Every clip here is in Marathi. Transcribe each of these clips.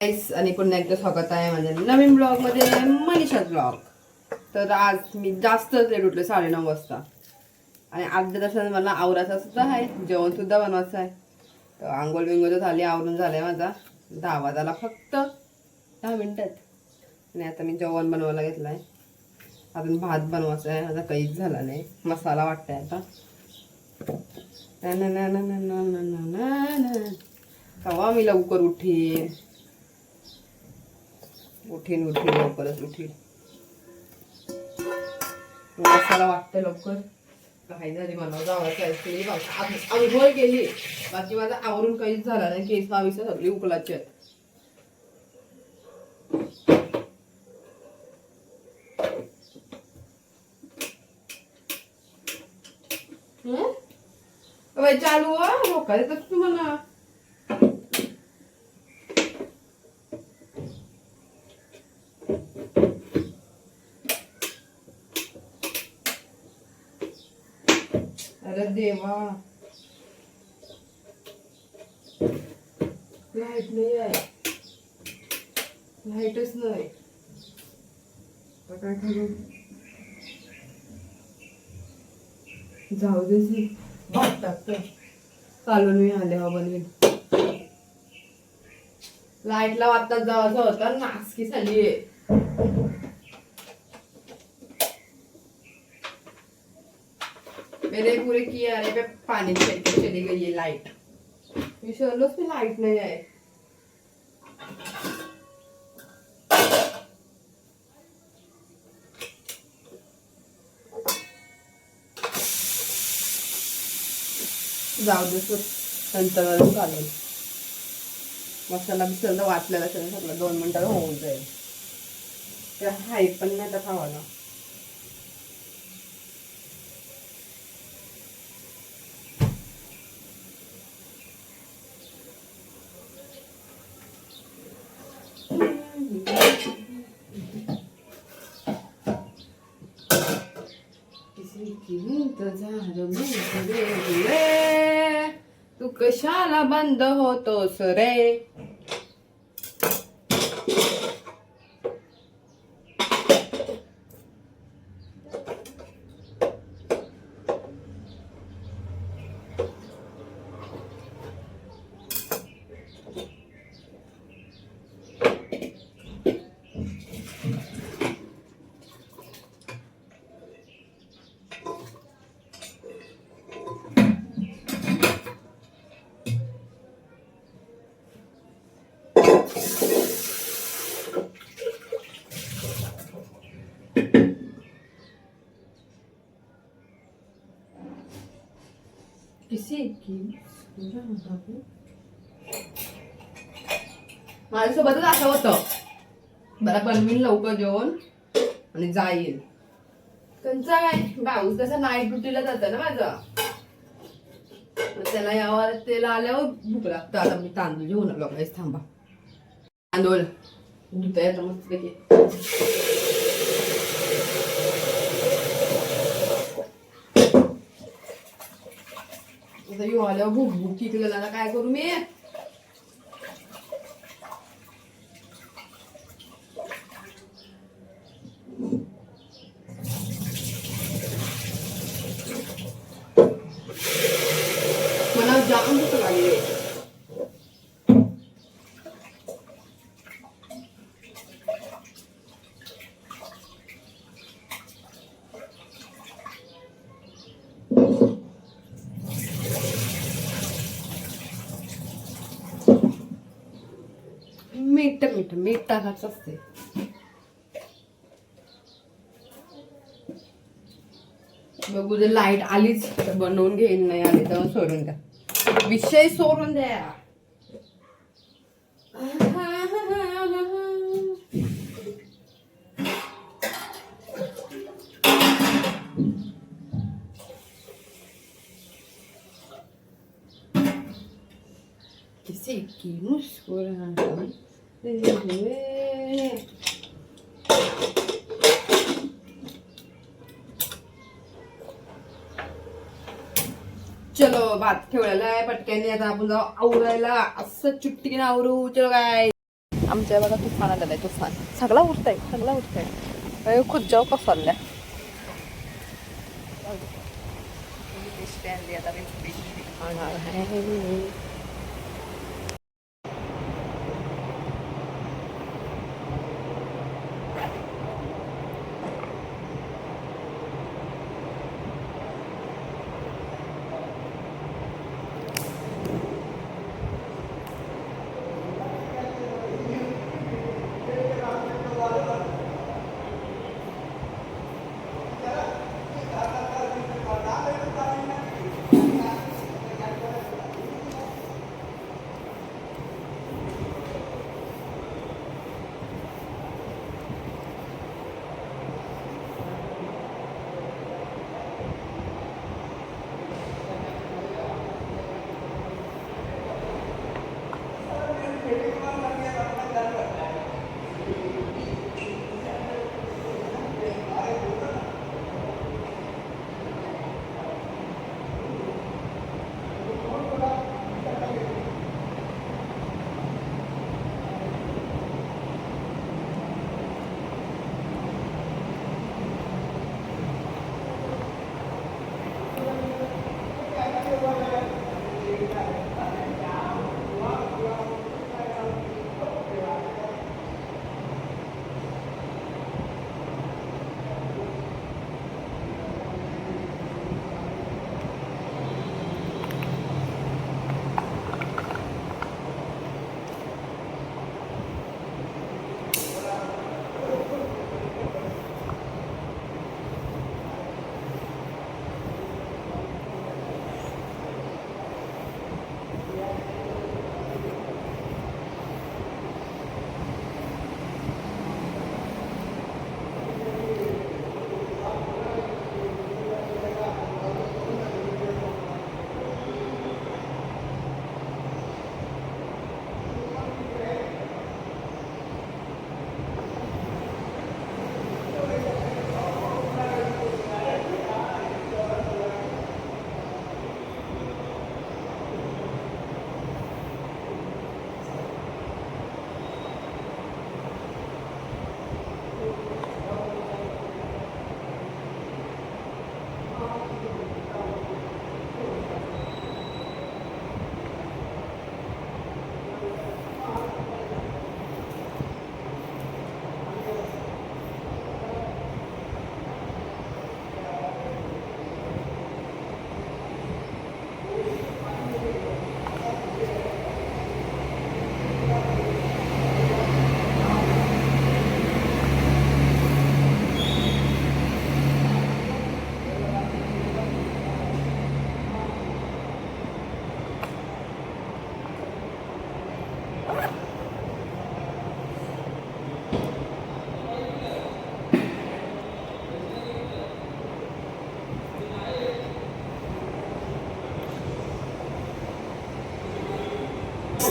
आणि पुन्हा एकदा स्वागत आहे माझ्या नवीन ब्लॉग मध्ये, मनीषा ब्लॉग. तर आज मी जास्त लेट उठले 9:30 वाजता आणि अर्ध्या तासाने मला आवरायचं सुद्धा आहे, जेवण सुद्धा बनवायचं आहे. तर आंघोळ बिंगोळ झाली, आवरून झालंय माझा. 10 वाजायला फक्त 10 मिनिटात. आणि आता मी जेवण बनवायला घेतलंय. अजून भात बनवायचा आहे, माझा काहीच झाला नाही. मसाला वाटतंय आता. तेव्हा मी लवकर उठीन लवकरच उठीन. मसाला वाटतंय लवकर. काही झाली मला जावायचं आंघोळ केली, बाकी माझं आवरून काहीच झालं नाही. केस बावीस सगळी उकलाची आहेत. चालू लोका देतात तुम्हाला. अरे देवा, लाईट नाही आहे, लाईटच नाही. काय करू? जाऊ दे, भात टाकतो. कालून मी आले हा बनवीन. लाईटला वाटतात जावायचं होतं, नासकी झाली. मैंने पूरे किए अरे पे पानी चली गई है लाइट. विश्वास पे लाइट नहीं है. जाऊ दे, नंतर चालेल. मसाला बिसाला वाटलेला सगळं 2 मिनिटात होऊन जाईल. त्या हाय पण नाही आता खावाला. तू कशाला बंद होतोस रे? माझ्यासोबतच असं होतं. मला बनवीन लवकर जेवण आणि जाईल. त्यांचा काय भाऊस तसा नाईट ड्युटीला जातं ना माझं. त्याला यावर त्याला आल्यावर भूक लागतं. आता मी तांदूळ घेऊन आलो. थांबा, तांदूळ धुता येतं मस्त पैकी. येऊ आल्यावर भूक भूक किकलेला काय करू मी? मला जाम भूक लागली. मीठ टाकायचं असते. बघू दे, लाईट आलीच तर बनवून घेईन, नाही आली तर सोडून द्या. विषय सोडून द्या. किसी की मुस्कुराहट. चलो भात ठेवलेला आहे पटक्याने. आता आपण जाऊ आवरायला. असं चुटकीने आवरू. चलो काय आमच्या बघा तुफान आलेला आहे, तुफान सगळा उठताय, सगळा उठताय. खुर्च्या कसाल्या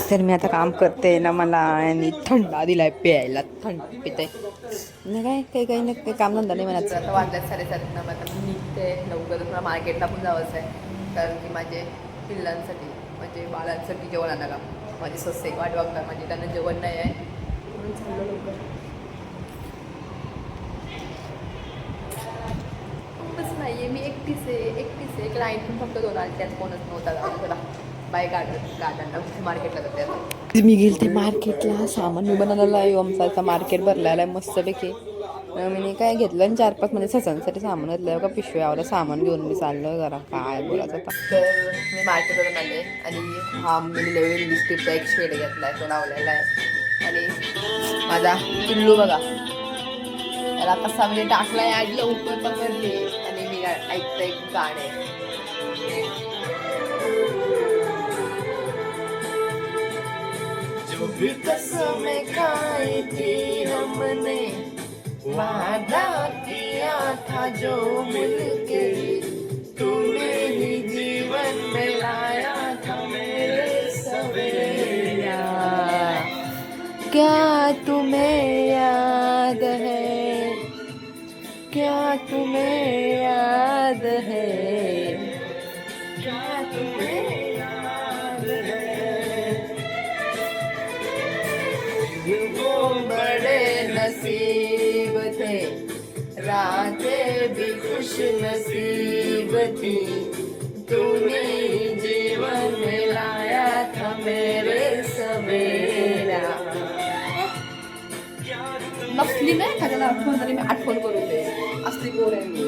तर मी आता काम करते ना, मला आणि थंडा दिलाय प्यायला, थंड पिते नाही काय काही काही नाही, काही कामधंदा नाही म्हणायचं. आता वाजल्यात 7:30 ना, आता मी निघते लवकर, मला मार्केटला पण जावंच आहे, कारण की माझे पिल्लांसाठी म्हणजे बाळांसाठी जेवण आणायला माझे सस्से वाट बघतात, म्हणजे त्यांना जेवण नाही आहे म्हणून चाललं लवकर. खूपच नाही आहे, मी एकटीच आहे, क्लायंट पण फक्त 2 आले, त्यात कोणच नव्हता गावाला. बाय गार्डनला मार्केटला जाते आता मी. गेली ते मार्केटला, सामान मी बनवलेलं आहे, आमचा मार्केट भरलेला आहे मस्तपैकी. मी काय घेतलं आणि 4-5 म्हणजे ससांसाठी सामान घेतलं का पिशव्यावर सामान घेऊन मी चाललो जरा काय बोलायचं आता. तर मी मार्केटवरून आले आणि हा मी नवीन लिपस्टिकचा एक शेड घेतला आहे, तो लावलेला आहे. आणि माझा पिल्लू बघा, त्याला कसा म्हणजे टाकलाय आडलं उपर पकडले आणि मी ऐकतं एक गाणे. जो भी कसमें खाई थी हमने, वादा किया था जो मिलके, तूने ही जीवन में लाया था मेरे सवेरा. क्या तुम्हें याद है, क्या तुम्हें याद है, क्या तुम्हें याद है. वो बड़े नसीब थे, रातें भी खुश नसीब थी, तूने जीवन में लाया था मेरे सवेरा. नसली नाही एखाद्याला आठवण तरी मी आठवण करून दे, असली गोड आहे मी.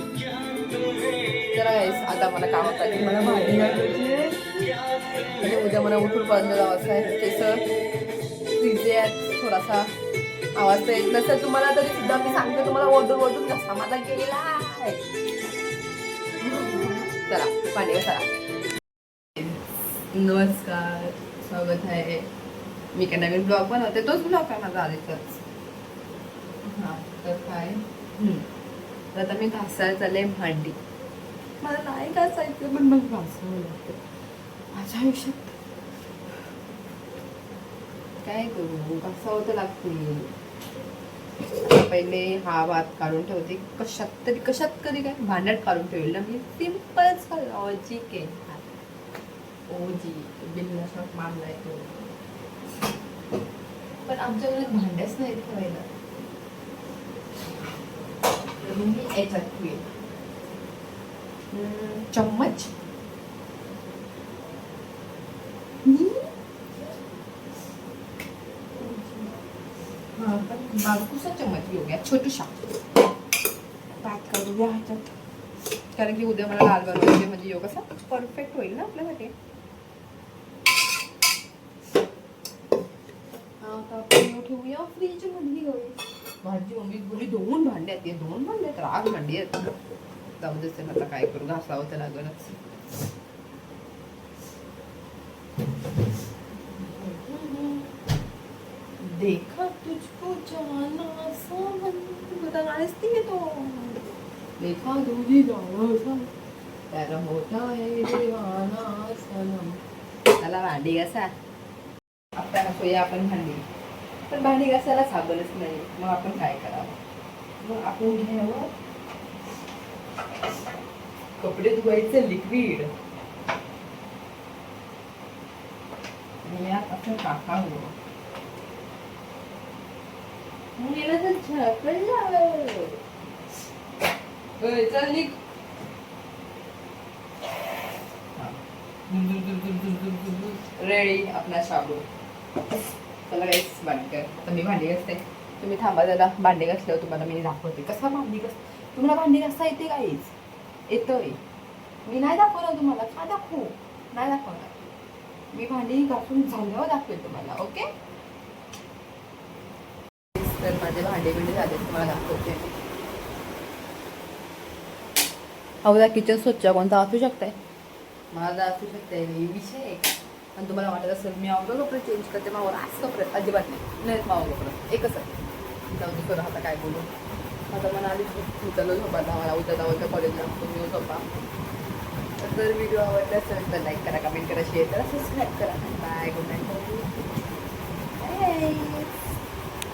जरा आता मला काम होतं, मला भांडी घालायची म्हणजे उद्या मला उठून बंद जावंसं आहे. केस फ्रीजे आहेत, थोडासा आवाज तर येत नसेल तुम्हाला तरी सुद्धा मी सांगते तुम्हाला ओरडून ओरडून कसा माझा गेला आहे. चला भांडी घासा. नमस्कार, स्वागत आहे. मी काय नवीन ब्लॉग बनवते, तोच ब्लॉग आहे माझा आधीचाच. हां तर काय तर आता मी घासायला चालले भांडी. मला नाही घासायचं पण मग घासावं लागतं माझ्या आयुष्यात. काय करू, घासावं तर लागते. पहिले हा भात काढून ठेवते, कशात कधी काय भांड्यात काढून ठेवलं ना मी. सिम्पलच लॉजिक आहे. ओजी बिल्ला शॉट मारलाय तो, पण आमच्याकडे भांड्याच नाही ठेवायला. मी याच्यात ठेवेल चम्मच. हाँ पण बारकूसा चम्मच घेऊया, छोटूसा. भात काढूया ह्याच्यात, कारण की उद्या मला लाल बनवायचे म्हणजे योग कसा परफेक्ट होईल ना आपल्यासाठी. आता आपण ठेवूया फ्रीज मध्ये. माझी मम्मी बोली 2 भांडे आहेत. 2 भांडे आहेत, राग भांडी आहेत. जाऊ देते आता काय करू, घासावं तर लागलच. देखा तुझको जाना सावन, बता नाचती है तो. देखा तुझी जाना त्याला मोठा आहे देवाना सनम. त्याला भांडी घासा. आता घासूया आपण भांडी, पण भांडी घासायला साबणच नाही. मग आपण काय करावं, मग आपण घ्यावं कपडे धुवायचं लिक्विड. असं टाकावं. चल निघ. रेडी आपला शाबू. चला गाईस भांडी कर. आता मी भांडी घासते, तुम्ही थांबा जरा. भांडी घासल्यावर तुम्हाला मी दाखवते कसा भांडी घास. तुम्हाला भांडी घासता येते गाईस? येतोय. मी नाही दाखवणार तुम्हाला. का दाखवू? नाही दाखवणार. मी भांडी घासून झाल्यावर दाखवेल तुम्हाला. ओके. तर माझे भांडे झाले, तुम्हाला दाखवते. हवं किचन स्वच्छ कोणता असू शकताय, माझा असू शकते विषय आहे का? आणि तुम्हाला वाटत असेल मी आवडं कपडे चेंज करते, मावर आज कपडे अजिबात नाही मावं कपडे एकच आहे. जाऊ दे करू. आता काय बोलू. आता मला आधी उचललं झोपायला, मला उद्या कॉलेजला तुम्ही झोपा. तर व्हिडिओ आवडला असेल तर लाईक करा, कमेंट करा, शेअर करा, सबस्क्राईब करा. Bye, good night.